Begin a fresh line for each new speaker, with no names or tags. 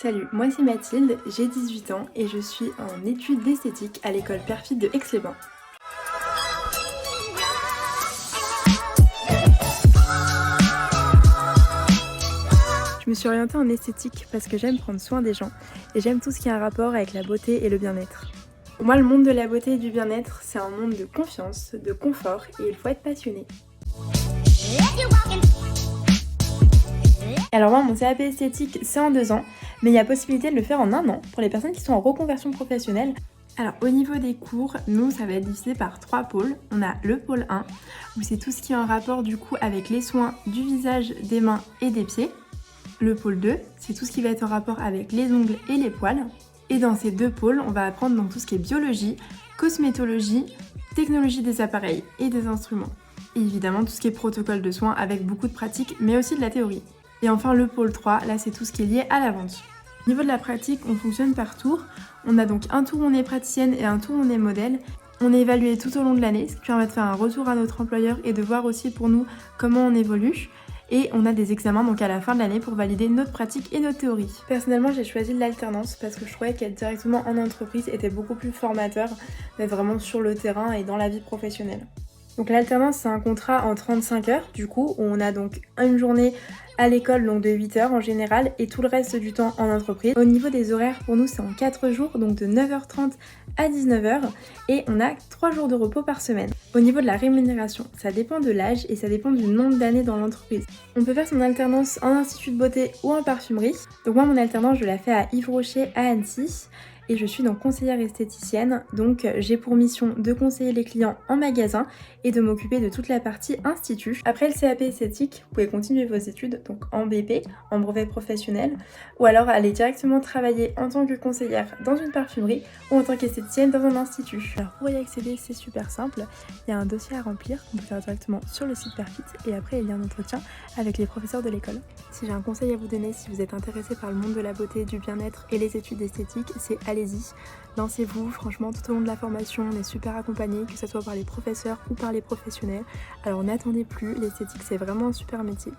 Salut, moi c'est Mathilde, j'ai 18 ans et je suis en études d'esthétique à l'école Perfit de Aix-les-Bains. Je me suis orientée en esthétique parce que j'aime prendre soin des gens et j'aime tout ce qui a un rapport avec la beauté et le bien-être. Pour moi, le monde de la beauté et du bien-être, c'est un monde de confiance, de confort et il faut être passionné. Alors moi, mon CAP esthétique, c'est en 2 ans, mais il y a possibilité de le faire en 1 an pour les personnes qui sont en reconversion professionnelle. Alors au niveau des cours, nous, ça va être divisé par 3 pôles. On a le pôle 1, où c'est tout ce qui est en rapport du coup avec les soins du visage, des mains et des pieds. Le pôle 2, c'est tout ce qui va être en rapport avec les ongles et les poils. Et dans ces 2 pôles, on va apprendre donc tout ce qui est biologie, cosmétologie, technologie des appareils et des instruments. Et évidemment tout ce qui est protocole de soins avec beaucoup de pratique, mais aussi de la théorie. Et enfin le pôle 3, là c'est tout ce qui est lié à la vente. Au niveau de la pratique, on fonctionne par tour. On a donc un tour où on est praticienne et un tour où on est modèle. On est évalué tout au long de l'année, ce qui permet de faire un retour à notre employeur et de voir aussi pour nous comment on évolue. Et on a des examens donc à la fin de l'année pour valider notre pratique et notre théorie. Personnellement, j'ai choisi l'alternance parce que je trouvais qu'être directement en entreprise était beaucoup plus formateur, d'être vraiment sur le terrain et dans la vie professionnelle. Donc l'alternance, c'est un contrat en 35 heures, du coup, où on a donc une journée à l'école, donc de 8 heures en général, et tout le reste du temps en entreprise. Au niveau des horaires, pour nous, c'est en 4 jours, donc de 9h30 à 19h, et on a 3 jours de repos par semaine. Au niveau de la rémunération, ça dépend de l'âge et ça dépend du nombre d'années dans l'entreprise. On peut faire son alternance en institut de beauté ou en parfumerie. Donc moi, mon alternance, je la fais à Yves Rocher à Annecy. Et je suis donc conseillère esthéticienne, donc j'ai pour mission de conseiller les clients en magasin et de m'occuper de toute la partie institut. Après le CAP esthétique, vous pouvez continuer vos études donc en BP, en brevet professionnel, ou alors aller directement travailler en tant que conseillère dans une parfumerie ou en tant qu'esthéticienne dans un institut. Alors pour y accéder, c'est super simple, il y a un dossier à remplir qu'on peut faire directement sur le site Perfit et après il y a un entretien avec les professeurs de l'école. Si j'ai un conseil à vous donner, si vous êtes intéressé par le monde de la beauté, du bien-être et les études esthétiques, c'est allez-y, lancez-vous, franchement tout au long de la formation on est super accompagné, que ce soit par les professeurs ou par les professionnels. Alors n'attendez plus, l'esthétique c'est vraiment un super métier.